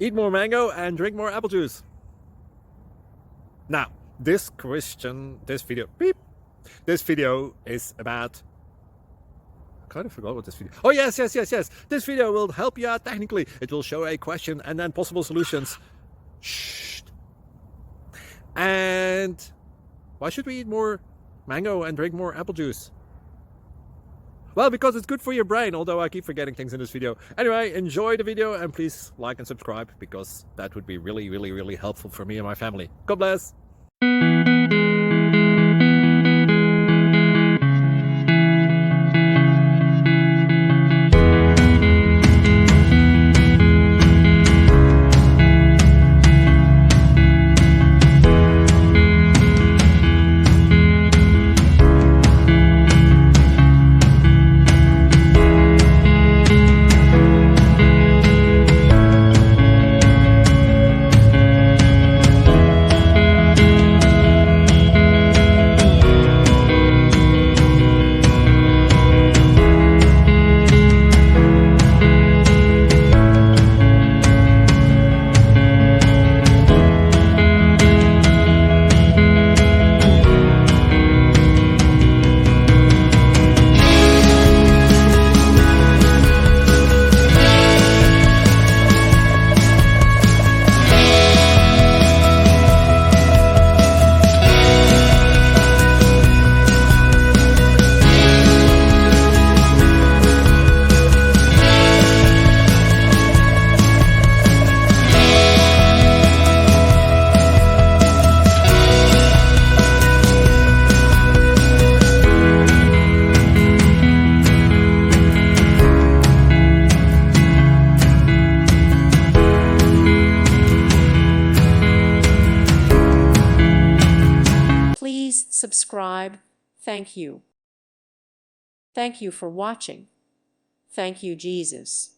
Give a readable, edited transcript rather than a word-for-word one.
Eat more mango and drink more apple juice. Now, this video is about... I kind of forgot what this video... Oh, yes. This video will help you out technically. It will show a question and then possible solutions. Shh. And why should we eat more mango and drink more apple juice? Well, because it's good for your brain, although I keep forgetting things in this video. Anyway, enjoy the video and please like and subscribe, because that would be really helpful for me and my family. God bless! Please subscribe. Thank you. Thank you for watching. Thank you, Jesus.